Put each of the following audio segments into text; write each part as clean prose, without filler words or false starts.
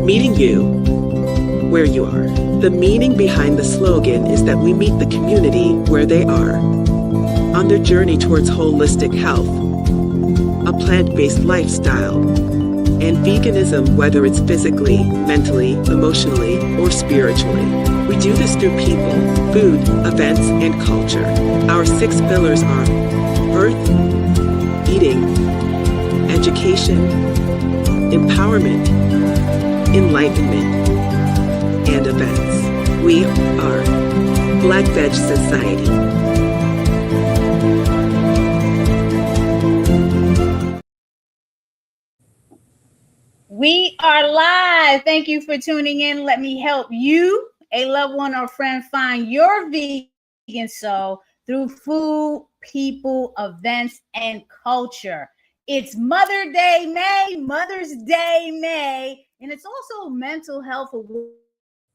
Meeting you where you are. The meaning behind the slogan is that we meet the community where they are, on their journey towards holistic health, a plant-based lifestyle, and veganism, whether it's physically, mentally, emotionally, or spiritually. We do this through people, food, events, and culture. Our 6 pillars are birth, eating, education, empowerment, enlightenment, and events. We are Black Veg Society. We are live. Thank you for tuning in. Let me help you, a loved one or friend, find your vegan soul through food, people, events, and culture. It's Mother's Day, May, and it's also Mental Health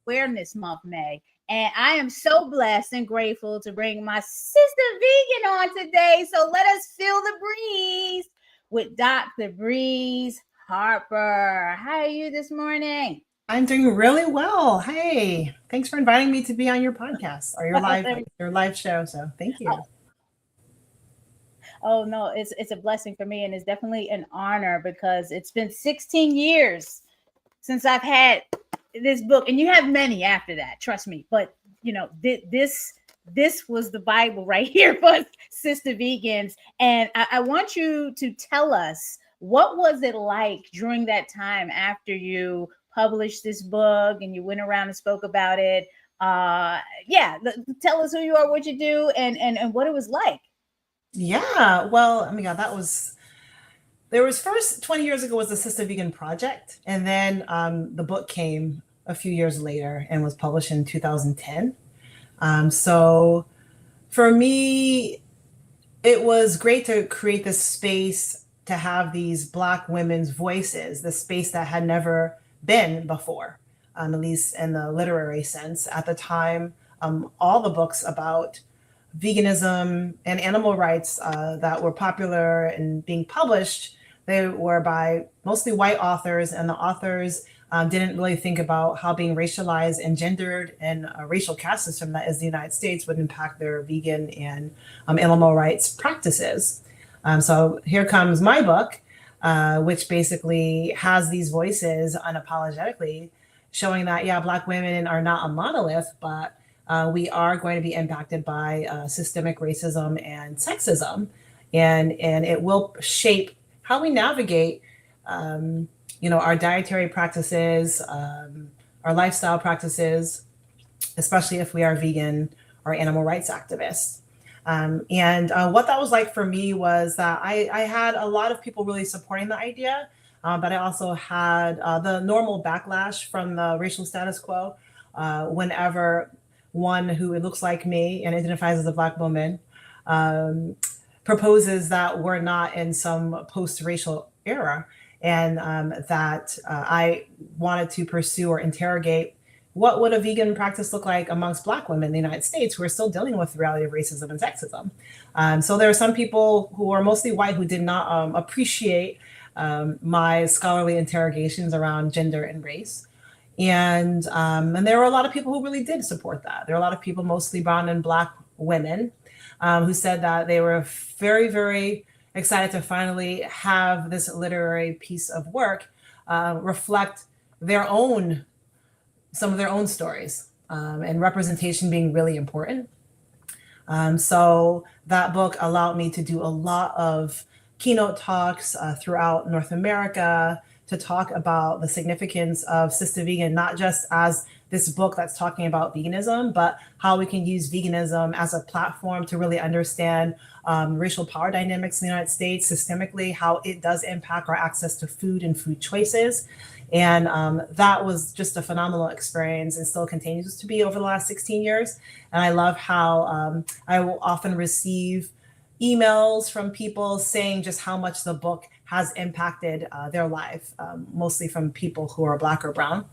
Awareness Month, May. And I am so blessed and grateful to bring my Sistah Vegan on today. So let us feel the breeze with Dr. Breeze Harper. How are you this morning? I'm doing really well. Hey, thanks for inviting me to be on your podcast or your live show. So thank you. Oh no, it's a blessing for me, and it's definitely an honor because it's been 16 years since I've had this book, and you have many after that, trust me. But you know, this was the Bible right here for Sistah Vegans, and I want you to tell us, what was it like during that time after you published this book and you went around and spoke about it? Tell us who you are, what you do, and what it was like. Yeah, well, oh my God, there was first 20 years ago was the Sistah Vegan project, and then the book came a few years later and was published in 2010. So for me, it was great to create this space to have these Black women's voices, the space that had never been before, at least in the literary sense. At the time, all the books about veganism and animal rights that were popular and being published, they were by mostly white authors, and the authors didn't really think about how being racialized and gendered and a racial caste system that is the United States would impact their vegan and animal rights practices. So here comes my book, which basically has these voices unapologetically showing that, yeah, Black women are not a monolith, but we are going to be impacted by systemic racism and sexism. And it will shape how we navigate, our dietary practices, our lifestyle practices, especially if we are vegan or animal rights activists. What that was like for me was that I had a lot of people really supporting the idea, but I also had the normal backlash from the racial status quo whenever one who it looks like me and identifies as a Black woman proposes that we're not in some post-racial era, and that I wanted to pursue or interrogate what would a vegan practice look like amongst Black women in the United States who are still dealing with the reality of racism and sexism. So there are some people who are mostly white who did not appreciate my scholarly interrogations around gender and race. And there were a lot of people who really did support that. There are a lot of people, mostly brown and Black women, who said that they were very, very excited to finally have this literary piece of work reflect some of their own stories, and representation being really important. So that book allowed me to do a lot of keynote talks throughout North America to talk about the significance of Sistah Vegan, not just as this book that's talking about veganism, but how we can use veganism as a platform to really understand racial power dynamics in the United States, systemically, how it does impact our access to food and food choices. And that was just a phenomenal experience and still continues to be over the last 16 years. And I love how I will often receive emails from people saying just how much the book has impacted their life, mostly from people who are Black or brown.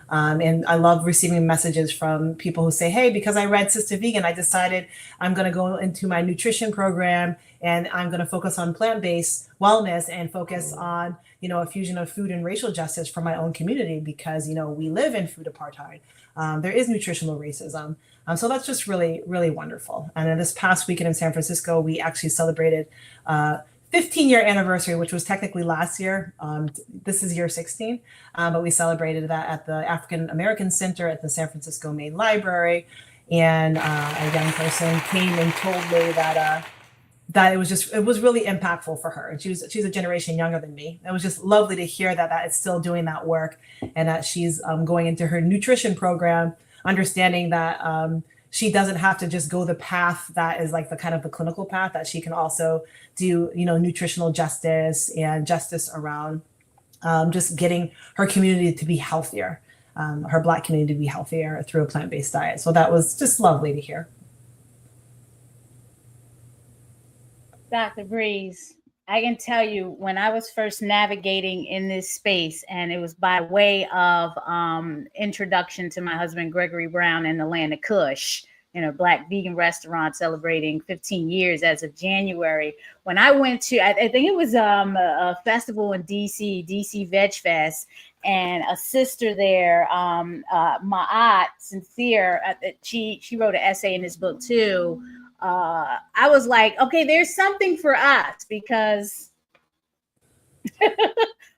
And I love receiving messages from people who say, hey, because I read Sistah Vegan, I decided I'm going to go into my nutrition program and I'm going to focus on plant-based wellness and focus on, a fusion of food and racial justice for my own community, because, we live in food apartheid. There is nutritional racism. So that's just really, really wonderful. And then this past weekend in San Francisco, we actually celebrated 15-year anniversary, which was technically last year. This is year 16, but we celebrated that at the African American Center at the San Francisco Main Library. And a young person came and told me that it was really impactful for her. And she's a generation younger than me. It was just lovely to hear that it's still doing that work, and that she's going into her nutrition program, understanding that she doesn't have to just go the path that is like the kind of the clinical path, that she can also do, nutritional justice and justice around just getting her community to be healthier, her Black community to be healthier through a plant-based diet. So that was just lovely to hear. Dr. Breeze, I can tell you, when I was first navigating in this space, and it was by way of introduction to my husband, Gregory Brown, in the land of Kush, Black vegan restaurant celebrating 15 years as of January. When I went to, I think it was a festival in DC Veg Fest, and a sister there, my aunt, Sincere, she wrote an essay in this book too. I was like, okay, there's something for us, because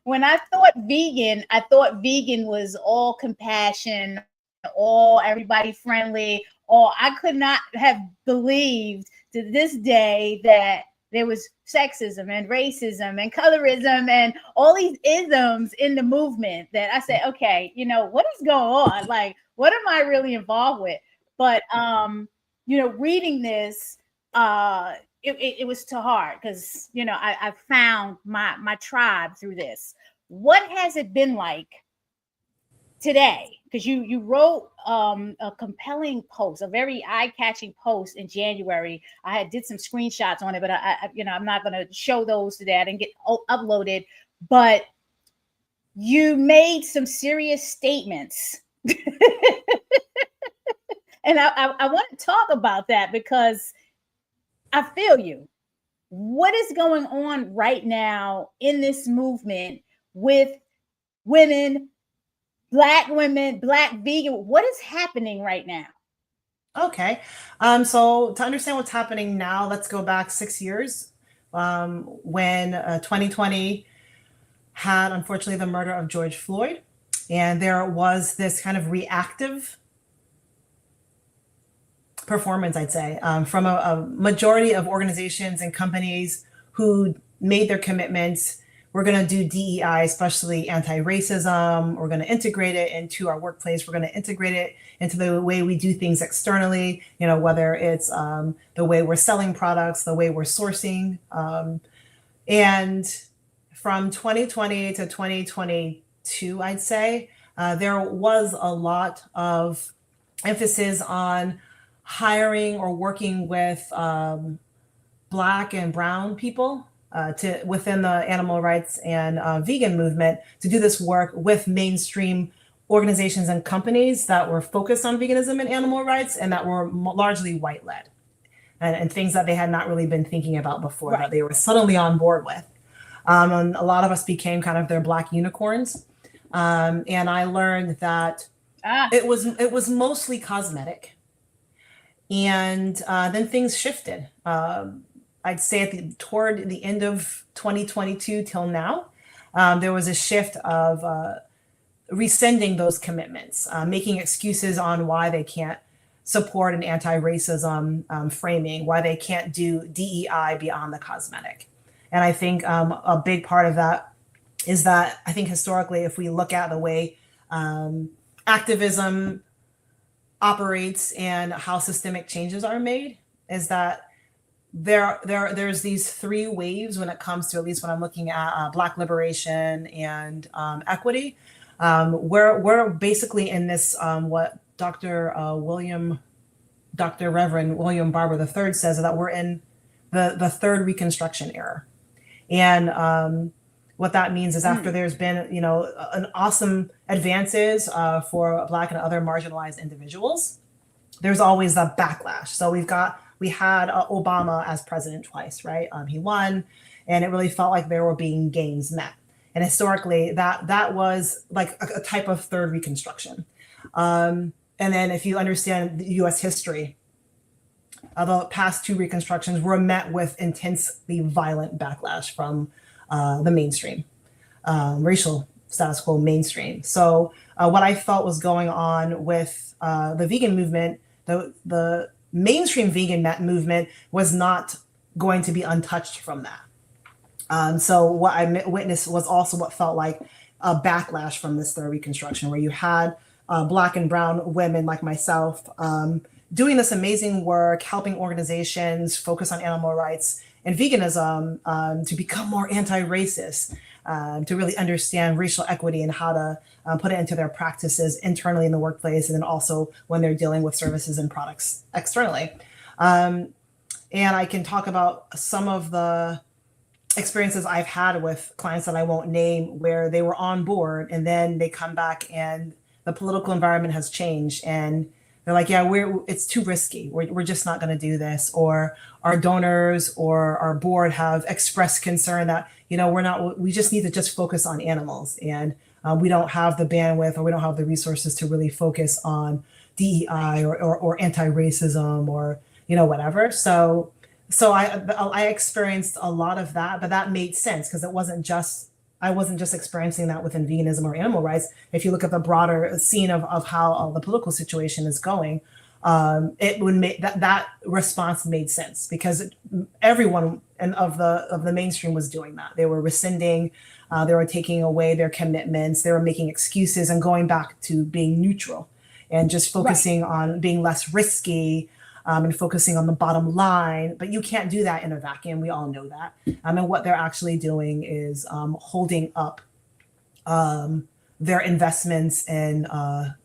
when I thought vegan was all compassion, all everybody friendly, or I could not have believed to this day that there was sexism and racism and colorism and all these isms in the movement, that I said, okay, what is going on? Like, what am I really involved with? But, reading this, it was too hard, because, I found my tribe through this. What has it been like today? Because you wrote a compelling post, a very eye-catching post in January. I did some screenshots on it, but I'm not going to show those today. I didn't get uploaded, but you made some serious statements. And I want to talk about that, because I feel you. What is going on right now in this movement with women, Black vegan? What is happening right now? Okay. So to understand what's happening now, let's go back 6 years, when 2020 had, unfortunately, the murder of George Floyd. And there was this kind of reactive performance, I'd say, from a majority of organizations and companies who made their commitments. We're going to do DEI, especially anti-racism. We're going to integrate it into our workplace. We're going to integrate it into the way we do things externally, whether it's the way we're selling products, the way we're sourcing. And from 2020 to 2022, I'd say, there was a lot of emphasis on hiring or working with Black and brown people within the animal rights and vegan movement, to do this work with mainstream organizations and companies that were focused on veganism and animal rights, and that were largely white-led, and things that they had not really been thinking about before, right, that they were suddenly on board with. And a lot of us became kind of their Black unicorns. And I learned that it was mostly cosmetic. And then things shifted. I'd say toward the end of 2022 till now, there was a shift of rescinding those commitments, making excuses on why they can't support an anti-racism framing, why they can't do DEI beyond the cosmetic. And I think a big part of that is that I think historically, if we look at the way activism operates and how systemic changes are made, is that there's these three waves when it comes to, at least when I'm looking at Black liberation and equity. We're basically in this what Dr. Reverend William Barber III says, that we're in the third Reconstruction era. And what that means is, after there's been, an awesome advances for Black and other marginalized individuals, there's always the backlash. So we had Obama as president twice, right? He won, and it really felt like there were being gains met. And historically, that was like a type of third Reconstruction. And then if you understand the US history, the past two Reconstructions were met with intensely violent backlash from the mainstream, racial status quo mainstream. So what I felt was going on with the vegan movement, the mainstream vegan movement was not going to be untouched from that. So what I witnessed was also what felt like a backlash from this third Reconstruction, where you had Black and brown women like myself doing this amazing work, helping organizations focus on animal rights and veganism to become more anti-racist, to really understand racial equity and how to put it into their practices internally in the workplace, and then also when they're dealing with services and products externally. And I can talk about some of the experiences I've had with clients that I won't name, where they were on board and then they come back and the political environment has changed and they're like, yeah, it's too risky. We're just not going to do this. Or our donors or our board have expressed concern that, we just need to just focus on animals. And we don't have the bandwidth, or we don't have the resources to really focus on DEI or anti-racism or, whatever. So I experienced a lot of that, but that made sense because I wasn't just experiencing that within veganism or animal rights. If you look at the broader scene of how the political situation is going, it would make that response made sense because everyone of the mainstream was doing that. They were rescinding, they were taking away their commitments, they were making excuses and going back to being neutral and just focusing on being less risky. And focusing on the bottom line, but you can't do that in a vacuum. We all know that. And what they're actually doing is holding up their investments and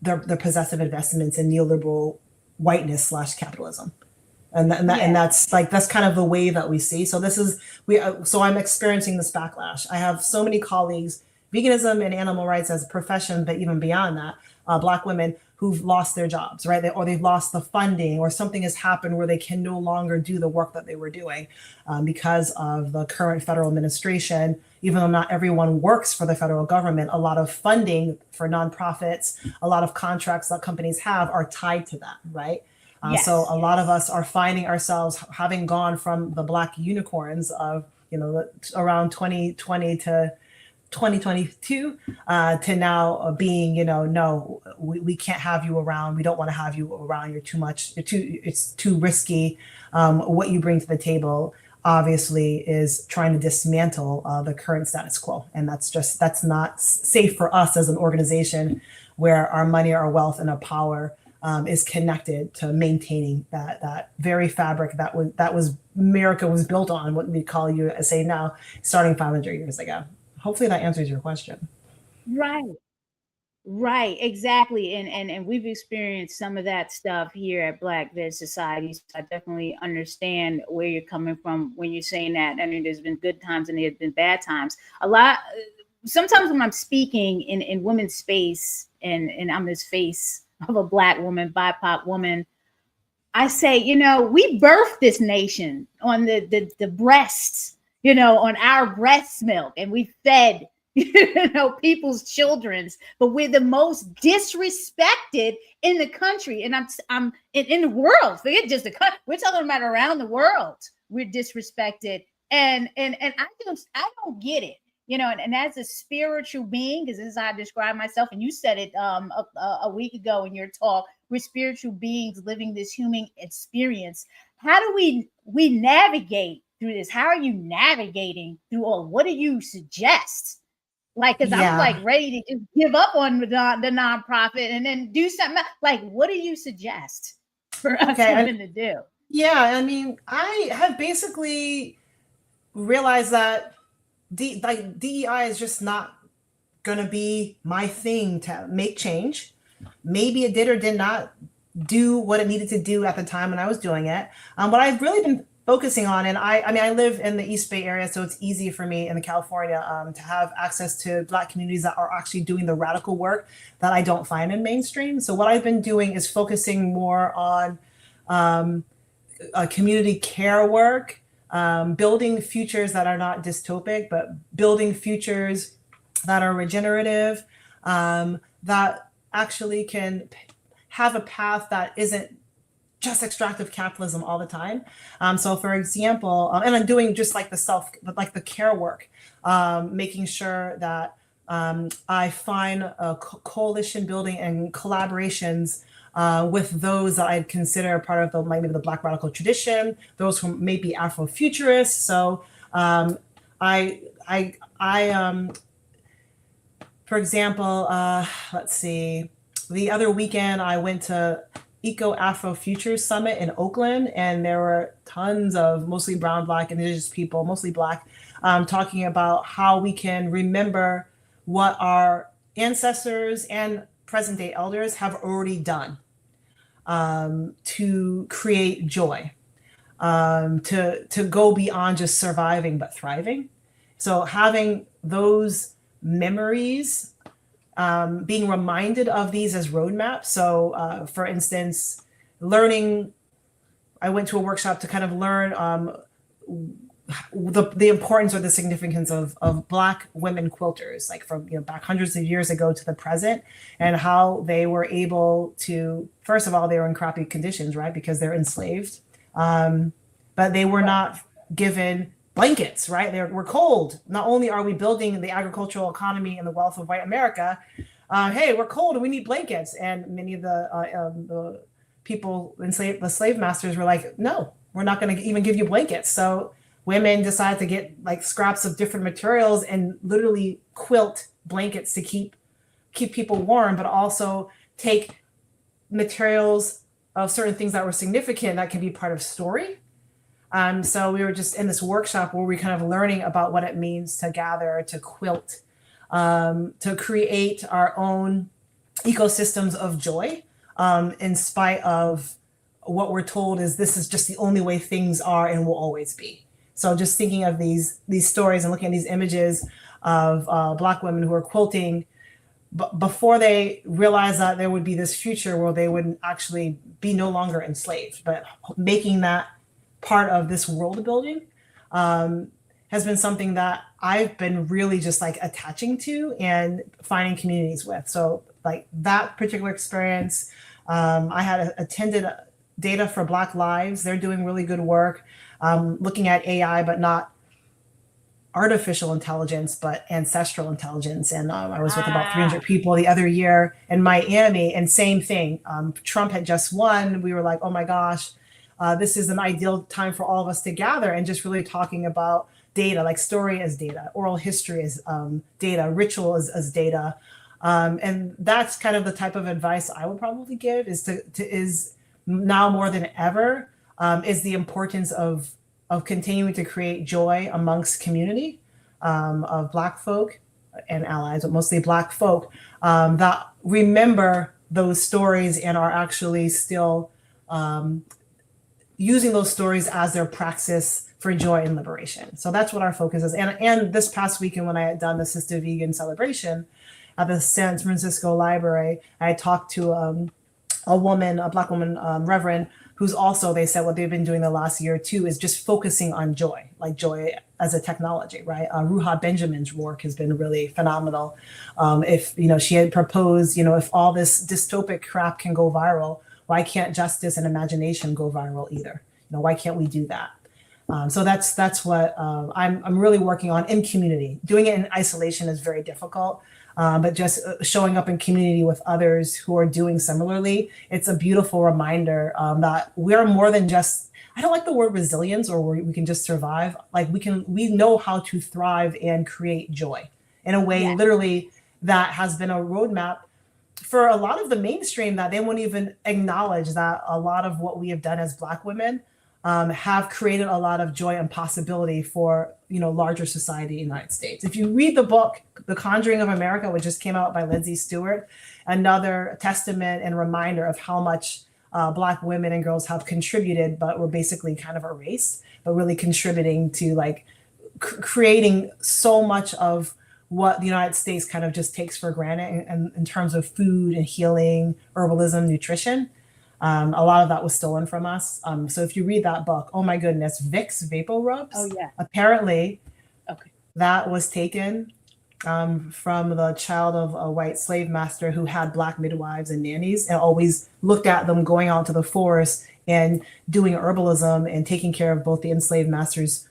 their possessive investments in neoliberal whiteness / capitalism, and that's kind of the way that we see. So so I'm experiencing this backlash. I have so many colleagues, veganism and animal rights as a profession, but even beyond that, Black women who've lost their jobs, right? Or they've lost the funding, or something has happened where they can no longer do the work that they were doing because of the current federal administration. Even though not everyone works for the federal government, a lot of funding for nonprofits, a lot of contracts that companies have are tied to that, right? So a lot of us are finding ourselves having gone from the Black unicorns of, around 2020 to 2022 to now being, no, we can't have you around. We don't want to have you around. You're too much. It's too risky. What you bring to the table, obviously, is trying to dismantle the current status quo, and that's not safe for us as an organization, where our money, our wealth, and our power is connected to maintaining that very fabric that was America was built on. What we call USA now, starting 500 years ago. Hopefully that answers your question. Right, exactly. And we've experienced some of that stuff here at Black Veg Society. So I definitely understand where you're coming from when you're saying that. I mean, there's been good times and there's been bad times. Sometimes when I'm speaking in women's space and I'm this face of a Black woman, BIPOC woman, I say, we birthed this nation on the breasts, on our breast milk, and we fed, people's children's, but we're the most disrespected in the country. And I'm in the world, forget just the country. We're talking about around the world. We're disrespected. And I don't get it, and as a spiritual being, because this is how I describe myself. And you said it a week ago in your talk, we're spiritual beings living this human experience. How do we navigate through this? How are you navigating through all? What do you suggest? Because I'm ready to just give up on the nonprofit and then do something. What do you suggest for us women to do? Yeah, I mean, I have basically realized that DEI is just not going to be my thing to make change. Maybe it did or did not do what it needed to do at the time when I was doing it. But I've really been focusing on, and I live in the East Bay area, so it's easy for me in California to have access to Black communities that are actually doing the radical work that I don't find in mainstream. So what I've been doing is focusing more on community care work, building futures that are not dystopic, but building futures that are regenerative, that actually can have a path that isn't just extractive capitalism all the time. So for example, and I'm doing just like the care work, making sure that I find a coalition building and collaborations with those that I'd consider part of maybe the Black radical tradition, those who may be Afrofuturists. So for example, let's see, the other weekend I went to Afrofuturist Summit in Oakland, and there were tons of mostly brown, Black, Indigenous people, mostly Black, talking about how we can remember what our ancestors and present day elders have already done to create joy, to go beyond just surviving but thriving. So having those memories, being reminded of these as roadmaps. So for instance, I went to a workshop to kind of learn the importance or the significance of Black women quilters, like from back hundreds of years ago to the present, and how they were able to, first of all, they were in crappy conditions, right? Because they're enslaved, but they were not given blankets, right? We're cold. Not only are we building the agricultural economy and the wealth of white America, hey, we're cold and we need blankets. And many of the people the slave masters were like, no, we're not going to even give you blankets. So women decided to get like scraps of different materials and literally quilt blankets to keep people warm, but also take materials of certain things that were significant that can be part of story. So we were just in this workshop where we kind of learning about what it means to gather, to quilt, to create our own ecosystems of joy, in spite of what we're told is this is just the only way things are and will always be. So just thinking of these stories and looking at these images of Black women who are quilting before they realized that there would be this future where they would actually be no longer enslaved, but making that part of this world building has been something that I've been really just like attaching to and finding communities with. So like that particular experience, I had attended Data for Black Lives. They're doing really good work, looking at AI, but not artificial intelligence, but ancestral intelligence. And I was with about 300 people the other year in Miami, and same thing. Trump had just won. We were like, oh my gosh, this is an ideal time for all of us to gather and just really talking about data, like story as data, oral history as data, ritual as data. And that's kind of the type of advice I would probably give is now more than ever, is the importance of continuing to create joy amongst community of Black folk and allies, but mostly Black folk that remember those stories and are actually still using those stories as their praxis for joy and liberation. So that's what our focus is. And this past weekend when I had done the Sistah Vegan celebration at the San Francisco Library, I talked to a Black woman, Reverend, who's also, they said what they've been doing the last year or two is just focusing on joy, like joy as a technology, right? Ruha Benjamin's work has been really phenomenal. If, she had proposed, if all this dystopic crap can go viral, why can't justice and imagination go viral either? Why can't we do that? So that's what I'm really working on in community. Doing it in isolation is very difficult. But just showing up in community with others who are doing similarly, it's a beautiful reminder that we're more than just, I don't like the word resilience or we can just survive. Like we know how to thrive and create joy in a way, literally, that has been a roadmap for a lot of the mainstream that they won't even acknowledge that a lot of what we have done as Black women have created a lot of joy and possibility for larger society in the United States. If you read the book, The Conjuring of America, which just came out by Lindsay Stewart, another testament and reminder of how much Black women and girls have contributed, but were basically kind of erased, but really contributing to like creating so much of what the United States kind of just takes for granted in terms of food and healing, herbalism, nutrition. A lot of that was stolen from us. So if you read that book, oh my goodness, Vicks Vapor Rubs. Oh yeah. Apparently, that was taken from the child of a white slave master who had Black midwives and nannies and always looked at them going out to the forest and doing herbalism and taking care of both the enslaved master's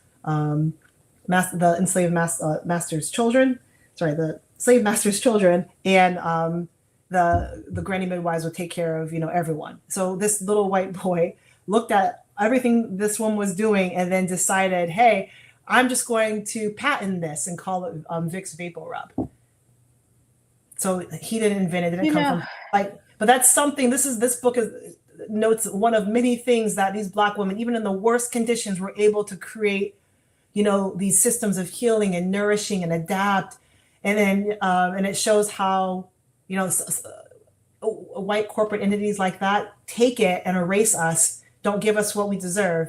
children, the slave master's children, and the granny midwives would take care of, everyone. So this little white boy looked at everything this woman was doing and then decided, hey, I'm just going to patent this and call it Vicks Vapor Rub. So he didn't invent it. It didn't come from but that's something. This book notes one of many things that these Black women, even in the worst conditions, were able to create, these systems of healing and nourishing and adapt. And then and it shows how, white corporate entities like that take it and erase us, don't give us what we deserve,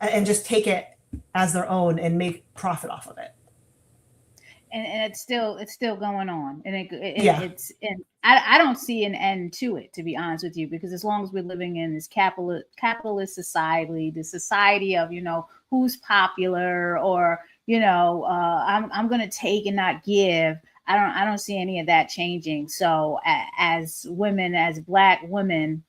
and just take it as their own and make profit off of it. And it's still going on, and it's and I don't see an end to it, to be honest with you, because as long as we're living in this capitalist society, the society of who's popular, or I'm going to take and not give. I don't see any of that changing. So as women, as Black women,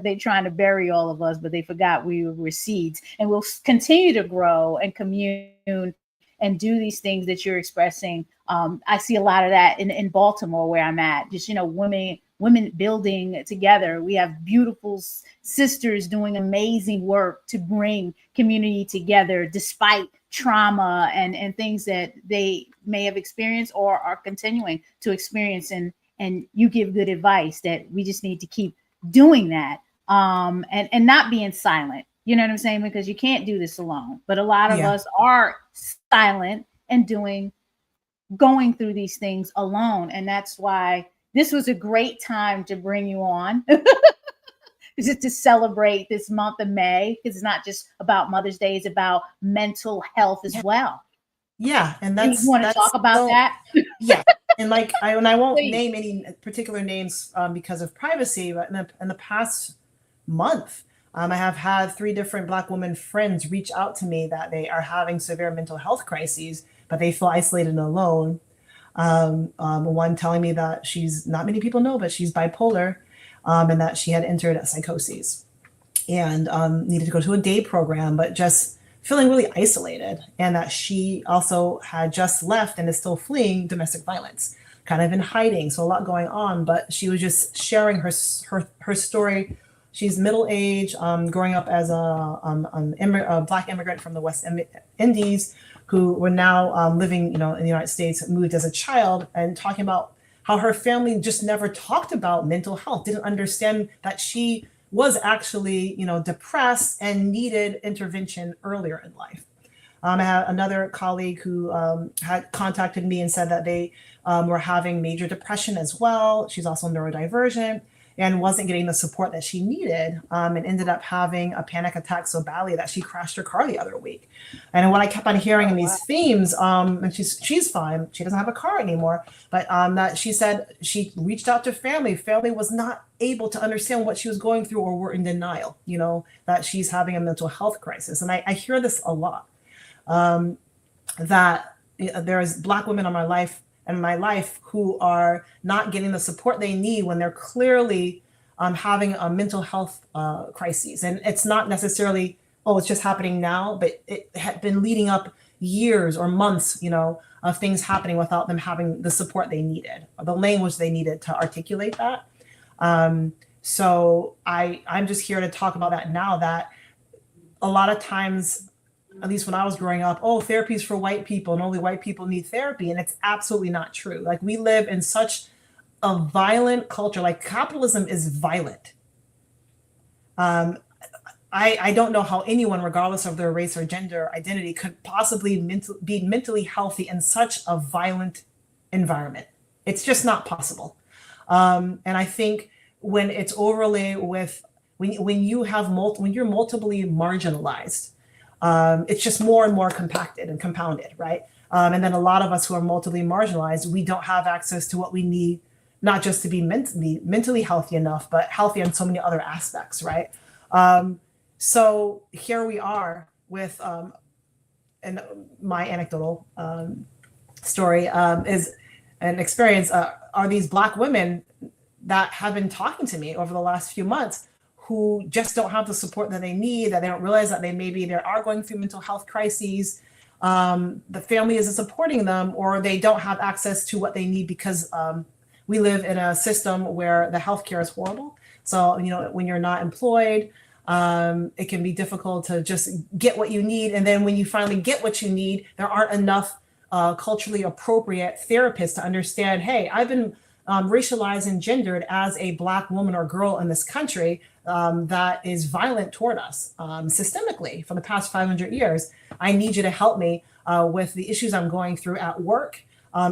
they trying to bury all of us, but they forgot we were seeds, and we'll continue to grow and commune and do these things that you're expressing. I see a lot of that in Baltimore, where I'm at. Just women building together. We have beautiful sisters doing amazing work to bring community together, despite trauma and things that they may have experienced or are continuing to experience. And you give good advice that we just need to keep doing that, and not being silent. You know what I'm saying? Because you can't do this alone. But a lot of us are silent and going through these things alone. And that's why this was a great time to bring you on. Is it to celebrate this month of May? Because it's not just about Mother's Day, it's about mental health as well. Yeah. And you want to talk about that? Yeah. And I won't name any particular names because of privacy, but in the past month, I have had 3 different Black women friends reach out to me that they are having severe mental health crises, but they feel isolated and alone. One telling me that not many people know, but she's bipolar, and that she had entered psychosis and needed to go to a day program, but just feeling really isolated, and that she also had just left and is still fleeing domestic violence, kind of in hiding. So a lot going on, but she was just sharing her story. She's middle-aged, growing up as a Black immigrant from the West Indies, who were now living, in the United States, moved as a child, and talking about how her family just never talked about mental health, didn't understand that she was actually, depressed and needed intervention earlier in life. I had another colleague who had contacted me and said that they were having major depression as well. She's also neurodivergent and wasn't getting the support that she needed, and ended up having a panic attack so badly that she crashed her car the other week. And what I kept on hearing in these themes, and she's fine, she doesn't have a car anymore, but that she said she reached out to family. Family was not able to understand what she was going through, or were in denial, that she's having a mental health crisis. And I hear this a lot, that there's Black women in my life who are not getting the support they need when they're clearly having a mental health crises. And it's not necessarily, it's just happening now, but it had been leading up years or months, of things happening without them having the support they needed, or the language they needed to articulate that. So I'm just here to talk about that now, that a lot of times, at least when I was growing up, therapy is for white people and only white people need therapy. And it's absolutely not true. Like, we live in such a violent culture. Like, capitalism is violent. I don't know how anyone, regardless of their race or gender identity, could possibly be mentally healthy in such a violent environment. It's just not possible. And I think when it's overlaid with, when you're multiply marginalized, it's just more and more compacted and compounded, right? And then a lot of us who are multiply marginalized, we don't have access to what we need, not just to be mentally healthy enough, but healthy in so many other aspects, right? So here we are with, and my anecdotal story is an experience. Are these Black women that have been talking to me over the last few months who just don't have the support that they need, that they don't realize that they are going through mental health crises. The family isn't supporting them, or they don't have access to what they need because we live in a system where the healthcare is horrible. So, when you're not employed, it can be difficult to just get what you need. And then when you finally get what you need, there aren't enough culturally appropriate therapists to understand, hey, I've been racialized and gendered as a Black woman or girl in this country that is violent toward us systemically for the past 500 years. I need you to help me with the issues I'm going through at work,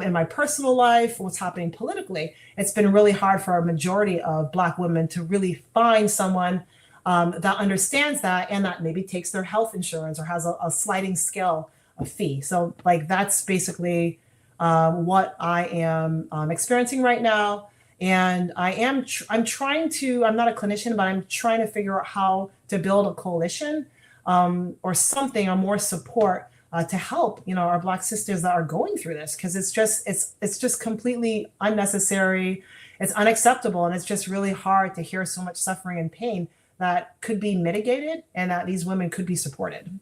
in my personal life, what's happening politically. It's been really hard for a majority of Black women to really find someone that understands that and that maybe takes their health insurance or has a sliding scale of fee. So that's basically what I am experiencing right now. And I'm trying to, I'm not a clinician, but I'm trying to figure out how to build a coalition or something, or more support to help, our Black sisters that are going through this, because it's just completely unnecessary. It's unacceptable. And it's just really hard to hear so much suffering and pain that could be mitigated and that these women could be supported.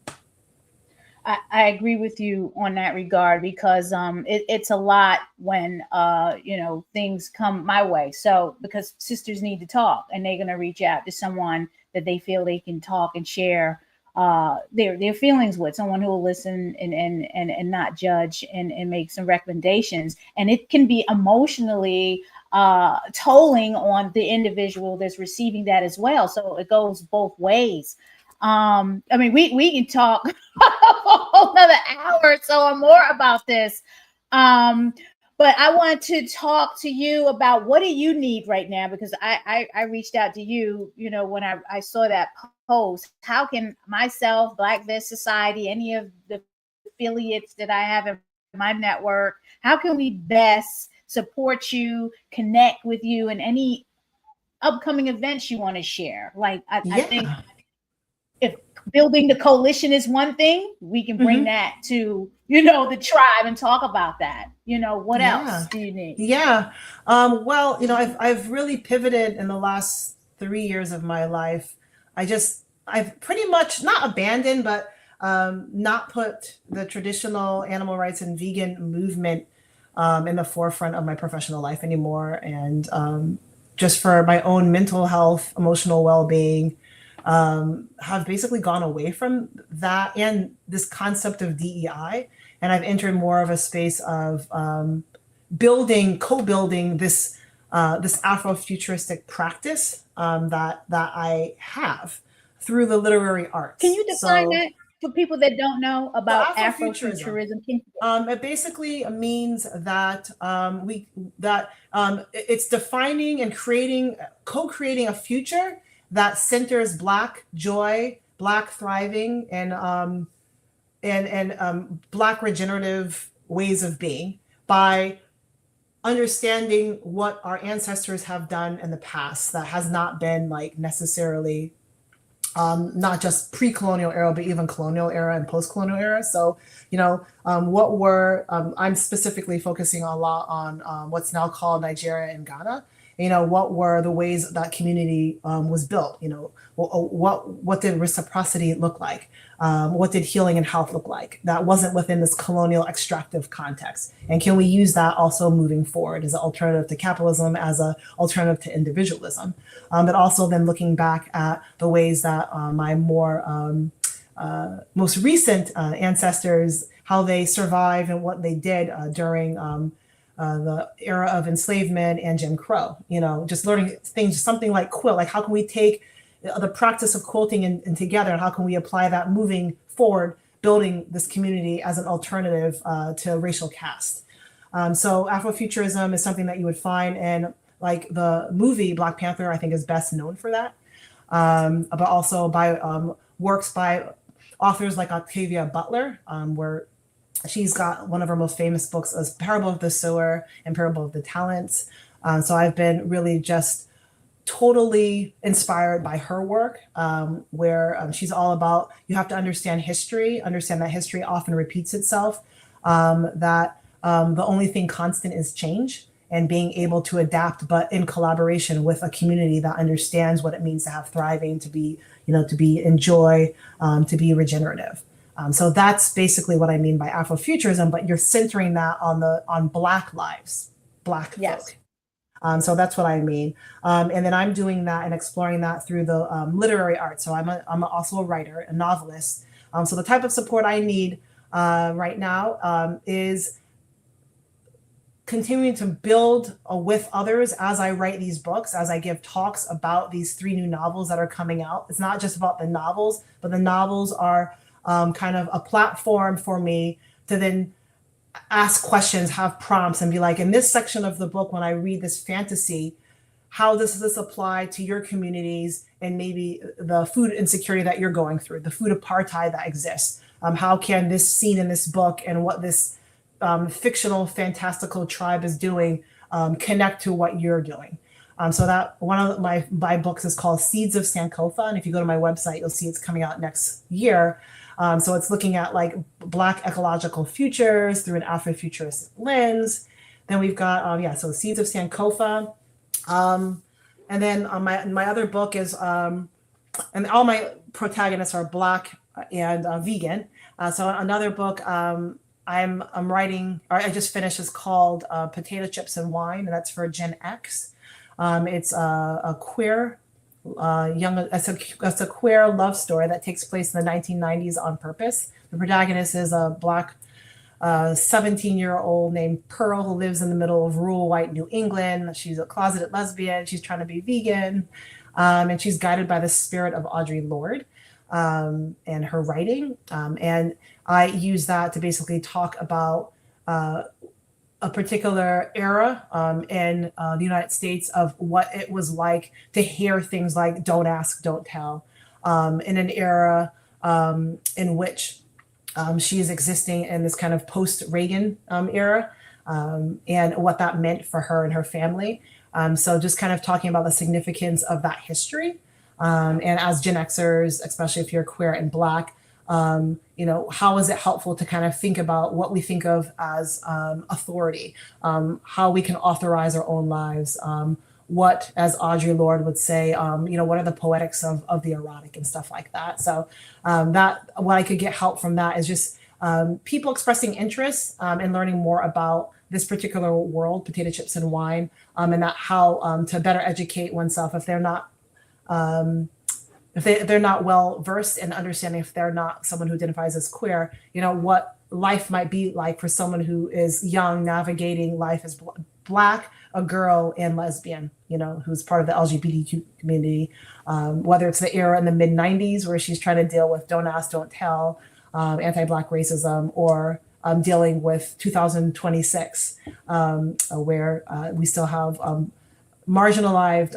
I agree with you on that regard, because it's a lot when things come my way. So because sisters need to talk, and they're going to reach out to someone that they feel they can talk and share their feelings with, someone who will listen and not judge and make some recommendations. And it can be emotionally tolling on the individual that's receiving that as well. So it goes both ways. We can talk another hour or so or more about this. But I want to talk to you about, what do you need right now? Because I reached out to you, when I saw that post. How can myself, Black Vest Society, any of the affiliates that I have in my network, how can we best support you, connect with you, and any upcoming events you want to share? I think if building the coalition is one thing, we can bring that to, the tribe and talk about that. What else do you need? Yeah. I've really pivoted in the last 3 years of my life. I've pretty much not abandoned, but not put the traditional animal rights and vegan movement in the forefront of my professional life anymore. And just for my own mental health, emotional well-being, have basically gone away from that and this concept of DEI. And I've entered more of a space of co-building this Afrofuturistic practice that I have through the literary arts. Can you define that for people that don't know about Afrofuturism? It basically means that it's defining and co-creating a future that centers Black joy, Black thriving, and Black regenerative ways of being by understanding what our ancestors have done in the past that has not been necessarily not just pre-colonial era, but even colonial era and post-colonial era. So, I'm specifically focusing a lot on what's now called Nigeria and Ghana. What were the ways that community was built? What did reciprocity look like? What did healing and health look like? That wasn't within this colonial extractive context. And can we use that also moving forward as an alternative to capitalism, as an alternative to individualism? But also then looking back at the ways that my most recent ancestors, how they survived and what they did during the era of enslavement and Jim Crow, just learning things, something like quilt, how can we take the practice of quilting and together, and how can we apply that moving forward, building this community as an alternative to racial caste. So Afrofuturism is something that you would find in the movie Black Panther, I think is best known for that, but also by works by authors like Octavia Butler, where she's got one of her most famous books is Parable of the Sower and Parable of the Talents. So I've been really just totally inspired by her work, where she's all about, you have to understand history, understand that history often repeats itself, that the only thing constant is change and being able to adapt, but in collaboration with a community that understands what it means to have thriving, to be, to be in joy, to be regenerative. So that's basically what I mean by Afrofuturism, but you're centering that on Black lives, Black folk. So that's what I mean. And then I'm doing that and exploring that through the literary arts. So I'm also a writer, a novelist. So the type of support I need right now is continuing to build with others as I write these books, as I give talks about these 3 new novels that are coming out. It's not just about the novels, but the novels are kind of a platform for me to then ask questions, have prompts, and be like, in this section of the book, when I read this fantasy, how does this apply to your communities and maybe the food insecurity that you're going through, the food apartheid that exists? How can this scene in this book and what this fictional, fantastical tribe is doing connect to what you're doing? So that one of my books is called Seeds of Sankofa. And if you go to my website, you'll see it's coming out next year. So it's looking at like Black ecological futures through an Afrofuturist lens. Then we've got, so Seeds of Sankofa. And then my other book is, and all my protagonists are Black and vegan. So another book I'm writing, or I just finished, is called Potato Chips and Wine, and that's for Gen X. It's a queer it's a queer love story that takes place in the 1990s on purpose. The protagonist is a Black 17-year-old named Pearl who lives in the middle of rural white New England. She's a closeted lesbian. She's trying to be vegan, and she's guided by the spirit of Audre Lorde and her writing. And I use that to basically talk about a particular era in the United States of what it was like to hear things like "don't ask, don't tell," in an era in which she is existing in this kind of post-Reagan era, and what that meant for her and her family. So just kind of talking about the significance of that history. And as Gen Xers, especially if you're queer and Black, how is it helpful to kind of think about what we think of as authority, how we can authorize our own lives, what, as Audre Lorde would say, what are the poetics of the erotic and stuff like that. So that what I could get help from that is just people expressing interest in learning more about this particular world, potato chips and wine, and that how to better educate oneself if they're not if they're not well versed in understanding, if they're not someone who identifies as queer, what life might be like for someone who is young, navigating life as Black, a girl, and lesbian, who's part of the LGBTQ community, whether it's the era in the mid 90s where she's trying to deal with don't ask, don't tell, anti-Black racism, or dealing with 2026, where we still have marginalized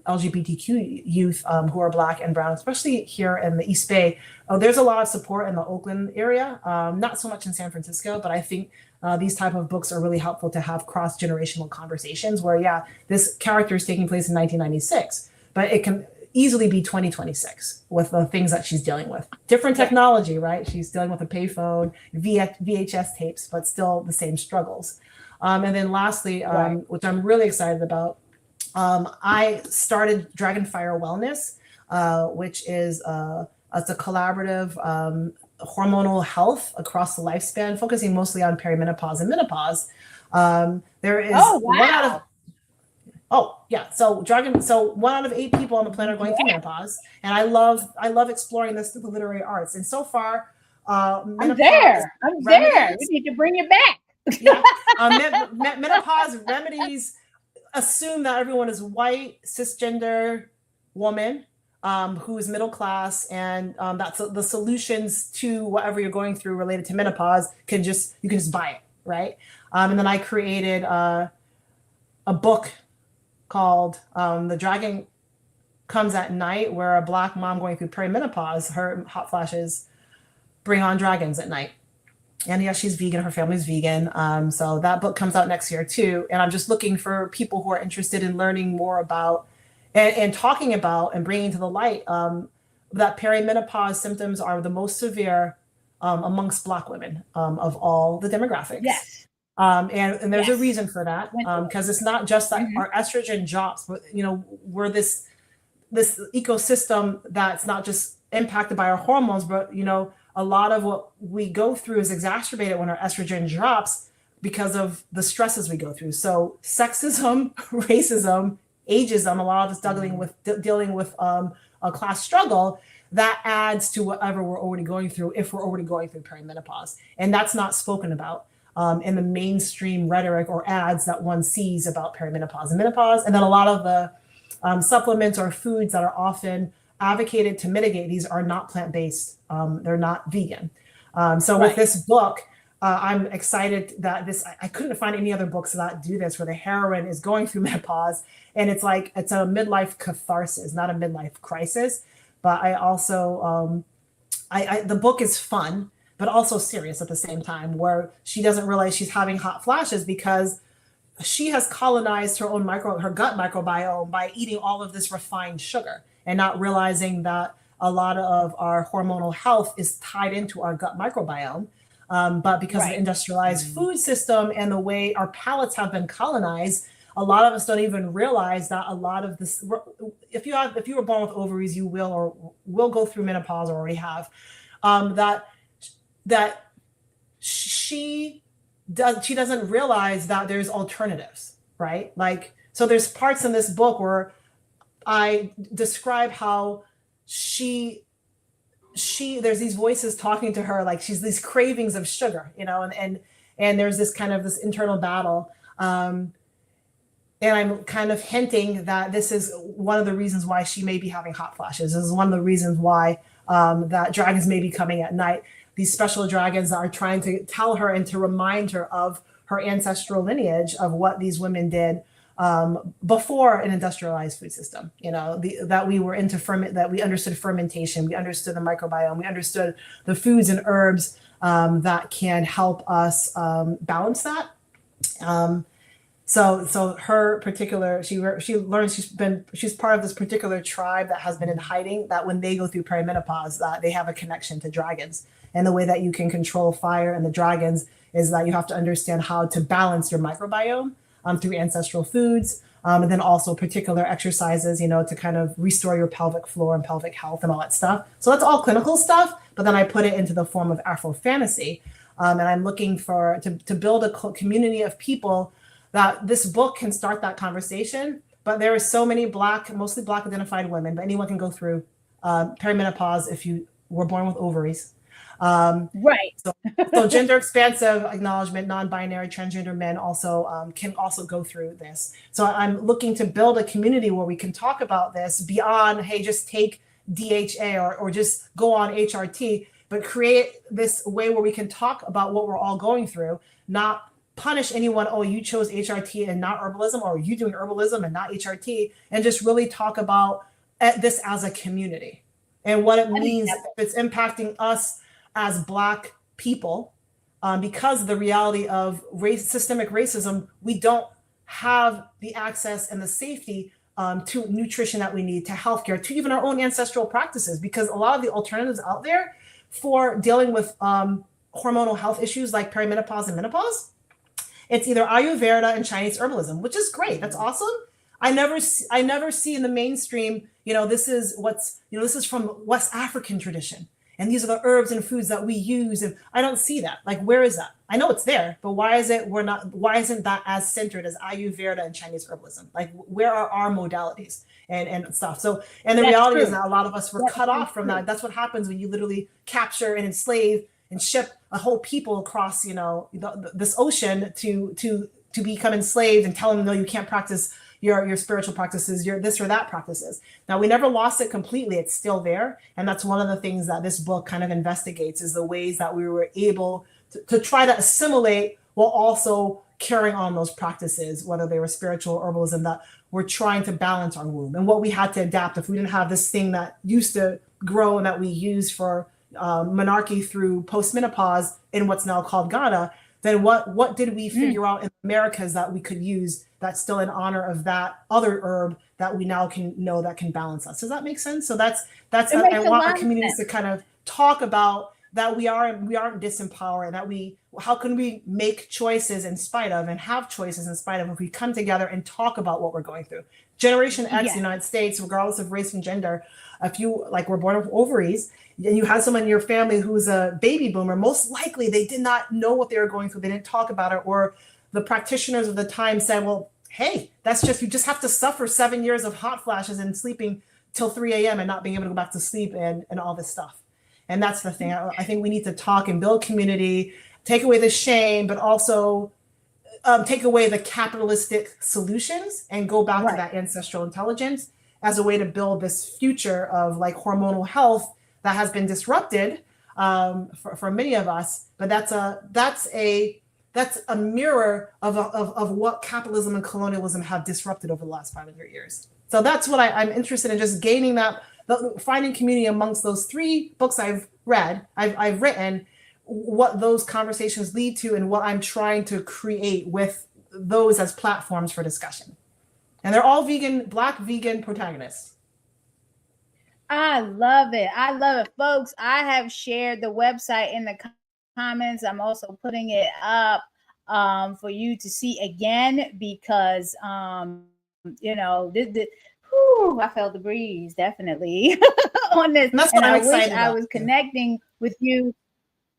LGBTQ youth who are Black and brown, especially here in the East Bay. There's a lot of support in the Oakland area, not so much in San Francisco, but I think these type of books are really helpful to have cross-generational conversations where, this character is taking place in 1996, but it can easily be 2026 with the things that she's dealing with. Different technology, right? She's dealing with a payphone, VHS tapes, but still the same struggles. And then lastly, which I'm really excited about, I started Dragonfire Wellness, which is it's a collaborative hormonal health across the lifespan, focusing mostly on perimenopause and menopause. There is So 1 out of 8 people on the planet are going through menopause, and I love exploring this through the literary arts. And so far, I'm there. We need to bring it back. Menopause remedies assume that everyone is white, cisgender woman who is middle class, and that's the solutions to whatever you're going through related to menopause you can just buy it, right? And then I created a book called The Dragon Comes at Night, where a Black mom going through perimenopause, her hot flashes bring on dragons at night. And yes, she's vegan, her family's vegan. So that book comes out next year too. And I'm just looking for people who are interested in learning more about and talking about and bringing to the light that perimenopause symptoms are the most severe amongst Black women of all the demographics. Yes. And there's a Yes. reason for that, because it's not just that our estrogen drops, but we're this ecosystem that's not just impacted by our hormones, but a lot of what we go through is exacerbated when our estrogen drops because of the stresses we go through. So sexism, racism, ageism, a lot of us dealing with a class struggle that adds to whatever we're already going through, if we're already going through perimenopause. And that's not spoken about in the mainstream rhetoric or ads that one sees about perimenopause and menopause. And then a lot of the supplements or foods that are often advocated to mitigate these are not plant-based. They're not vegan. So with this book, I'm excited that I couldn't find any other books that do this, where the heroine is going through menopause, and it's a midlife catharsis, not a midlife crisis. But I also, the book is fun, but also serious at the same time, where she doesn't realize she's having hot flashes because she has colonized her gut microbiome by eating all of this refined sugar and not realizing that a lot of our hormonal health is tied into our gut microbiome. But because of the industrialized food system and the way our palates have been colonized, a lot of us don't even realize that a lot of this, if you were born with ovaries, you will go through menopause, or already have, that she doesn't realize that there's alternatives, right? So there's parts in this book where I describe how there's these voices talking to her, like she's these cravings of sugar, and there's this kind of this internal battle. And I'm kind of hinting that this is one of the reasons why she may be having hot flashes. This is one of the reasons why that dragons may be coming at night. These special dragons are trying to tell her and to remind her of her ancestral lineage, of what these women did before an industrialized food system. That we were into that we understood fermentation, we understood the microbiome, we understood the foods and herbs that can help us balance that. So her particular, she learns she's part of this particular tribe that has been in hiding, that when they go through perimenopause, that they have a connection to dragons. And the way that you can control fire and the dragons is that you have to understand how to balance your microbiome through ancestral foods, and then also particular exercises, to kind of restore your pelvic floor and pelvic health and all that stuff. So that's all clinical stuff, but then I put it into the form of Afro fantasy. And I'm looking to build a community of people that this book can start that conversation. But there are so many mostly Black identified women, but anyone can go through perimenopause if you were born with ovaries. So gender expansive acknowledgement, non-binary, transgender men also can also go through this. So I'm looking to build a community where we can talk about this beyond, hey, just take DHA or just go on HRT, but create this way where we can talk about what we're all going through, not punish anyone. Oh, you chose HRT and not herbalism, or you doing herbalism and not HRT, and just really talk about this as a community and what it means if it's impacting us as Black people, because of the reality of systemic racism. We don't have the access and the safety to nutrition that we need, to healthcare, to even our own ancestral practices, because a lot of the alternatives out there for dealing with hormonal health issues like perimenopause and menopause, it's either Ayurveda and Chinese herbalism, which is great. That's awesome. I never see in the mainstream, this is from West African tradition, and these are the herbs and foods that we use. And I don't see that. Like, where is that? I know it's there, but why isn't that as centered as Ayurveda and Chinese herbalism? Like, where are our modalities and stuff? So, and the reality is that a lot of us were cut off from that. That's what happens when you literally capture and enslave and ship a whole people across, this ocean to become enslaved, and tell them, no, you can't practice your spiritual practices, your this or that practices. Now, we never lost it completely. It's still there. And that's one of the things that this book kind of investigates, is the ways that we were able to try to assimilate while also carrying on those practices, whether they were spiritual or herbalism, that we're trying to balance our womb, and what we had to adapt. If we didn't have this thing that used to grow and that we used for monarchy through postmenopause in what's now called Ghana, then what did we figure out in Americas that we could use that's still in honor of that other herb that we now can know that can balance us? Does that make sense? So that's I want our communities to kind of talk about that we aren't disempowered, that how can we make choices in spite of, and have choices in spite of, if we come together and talk about what we're going through. Generation X, Yes. the United States, regardless of race and gender, if you were born with ovaries and you had someone in your family who's a baby boomer, most likely they did not know what they were going through. They didn't talk about it, or the practitioners of the time said, well, hey, you just have to suffer 7 years of hot flashes and sleeping till 3 a.m. and not being able to go back to sleep and all this stuff. And that's the thing. I think we need to talk and build community, take away the shame, but also take away the capitalistic solutions and go back to that ancestral intelligence as a way to build this future of hormonal health that has been disrupted for many of us. But that's a mirror of what capitalism and colonialism have disrupted over the last 500 years. So that's what I'm interested in, just gaining that, finding community amongst those 3 books I've written, what those conversations lead to, and what I'm trying to create with those as platforms for discussion. And they're all Black vegan protagonists. I love it. I love it, folks. I have shared the website in the comments. I'm also putting it up for you to see again, because I felt the breeze definitely on this. And I wish I was connecting with you.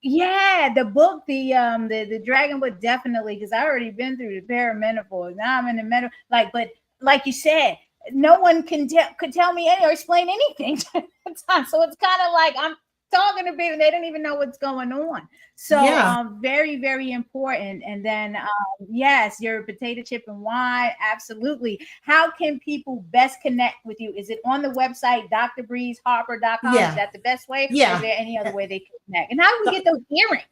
Yeah, the book, the dragon book, definitely, because I already been through the perimenopause. Now I'm in the menopause. But like you said, no one could tell me or explain anything. So it's kind of like I'm talking to people, they don't even know what's going on. So very, very important. And then yes, your potato chip and wine, absolutely. How can people best connect with you? Is it on the website drbreezeharper.com? Yeah. Is that the best way? Yeah. Or is there any other way they can connect? And how do we get those earrings?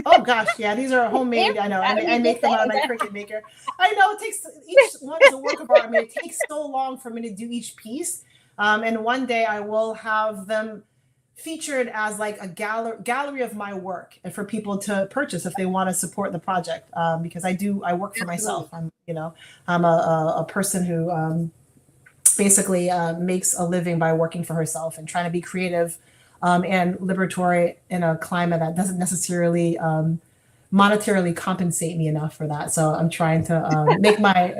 Oh gosh, yeah, these are homemade. I know. I make them out of my Cricut maker. I know it takes, each one is a work of art. I mean, it takes so long for me to do each piece. And one day I will have them featured as a gallery of my work, and for people to purchase if they want to support the project. Because I work for myself. I'm a person who basically makes a living by working for herself and trying to be creative and liberatory in a climate that doesn't necessarily monetarily compensate me enough for that. So I'm trying to make my,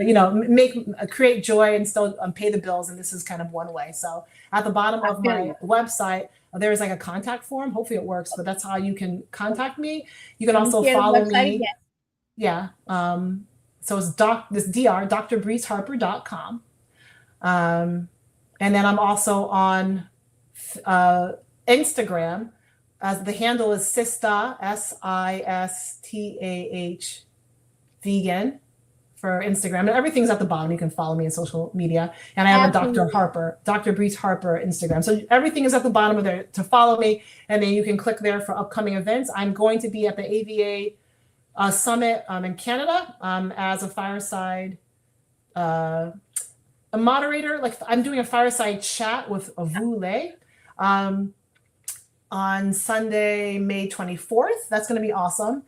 create joy and still pay the bills. And this is kind of one way. So at the bottom of my website, there's a contact form. Hopefully it works, but that's how you can contact me. You can also follow me. Again. Yeah. So it's drbreezeharper.com. And then I'm also on Instagram. The handle is Sistah, Sistah Vegan for Instagram. And everything's at the bottom. You can follow me on social media. And I have a Dr. Harper, Dr. Breeze Harper Instagram. So everything is at the bottom of there to follow me. And then you can click there for upcoming events. I'm going to be at the AVA Summit in Canada as a fireside a moderator. I'm doing a fireside chat with Avu Lay on Sunday, May 24th. That's going to be awesome.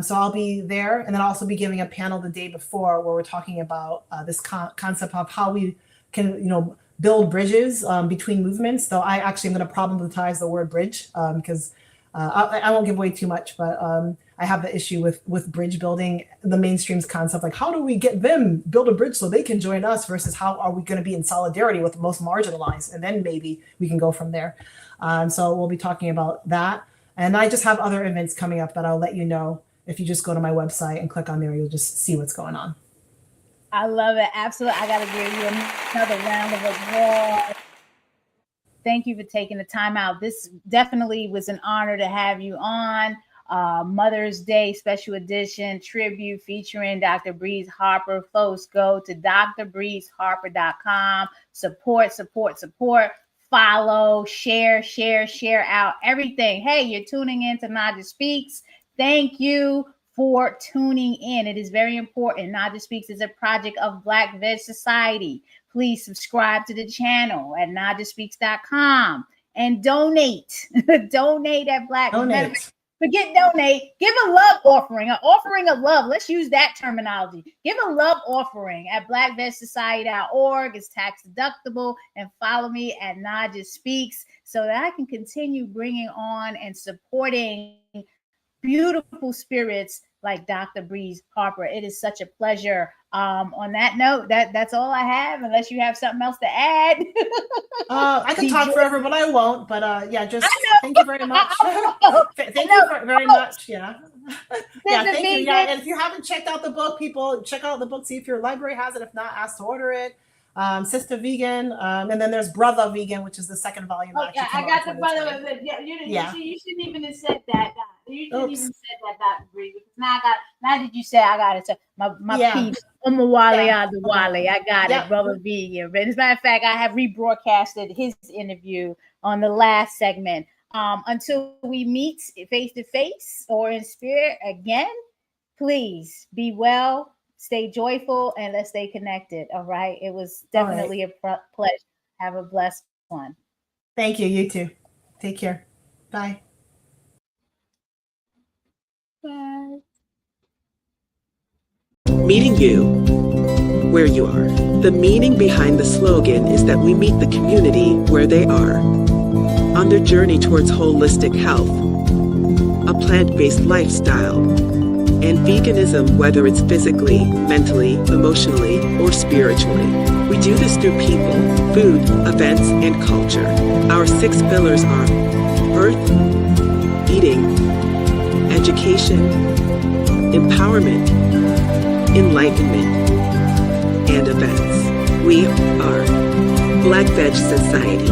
So I'll be there, and then I'll also be giving a panel the day before where we're talking about this concept of how we can, build bridges between movements. Though I actually am going to problematize the word bridge because I won't give away too much, but I have the issue with bridge building, the mainstream's concept, how do we get them build a bridge so they can join us versus how are we going to be in solidarity with the most marginalized, and then maybe we can go from there. So we'll be talking about that. And I just have other events coming up that I'll let you know. If you just go to my website and click on there, you'll just see what's going on. I love it. Absolutely. I got to give you another round of applause. Thank you for taking the time out. This definitely was an honor to have you on. Mother's Day special edition tribute featuring Dr. Breeze Harper. Folks, go to drbreezeharper.com. Support. Follow, share out everything. Hey, you're tuning in to Naijha Speaks. Thank you for tuning in. It is very important. Naijha Speaks is a project of Black Veg Society. Please subscribe to the channel at naijaspeaks.com and donate. Donate at Black Veg. Forget donate. Give a love offering, an offering of love. Let's use that terminology. Give a love offering at blackvegsociety.org. It's tax deductible. And follow me at Naijha Speaks so that I can continue bringing on and supporting beautiful spirits like Dr. Breeze Harper. It is such a pleasure. On that note, that's all I have, unless you have something else to add. I could talk forever, but I won't. But yeah, just thank you very much. Thank you very much. Yeah. Yeah, thank you. Yeah, and if you haven't checked out the book, people, check out the book. See if your library has it. If not, ask to order it. Sistah Vegan, and then there's Brother Vegan, which is the second volume. Oh, yeah, I got the brother. You shouldn't even have said that. You shouldn't even said that, Dr. Bree, because now that you say I got it. So my peeps, Wale. I got it, Brother Vegan. But as a matter of fact, I have rebroadcasted his interview on the last segment. Until we meet face to face or in spirit again, please be well. Stay joyful and let's stay connected. All right. It was definitely a pleasure. Have a blessed one. Thank you. You too. Take care. Bye. Bye. Meeting you where you are. The meaning behind the slogan is that we meet the community where they are on their journey towards holistic health, a plant-based lifestyle, and veganism, whether it's physically, mentally, emotionally, or spiritually. We do this through people, food, events, and culture. Our 6 pillars are earth, eating, education, empowerment, enlightenment, and events. We are Black Veg Society.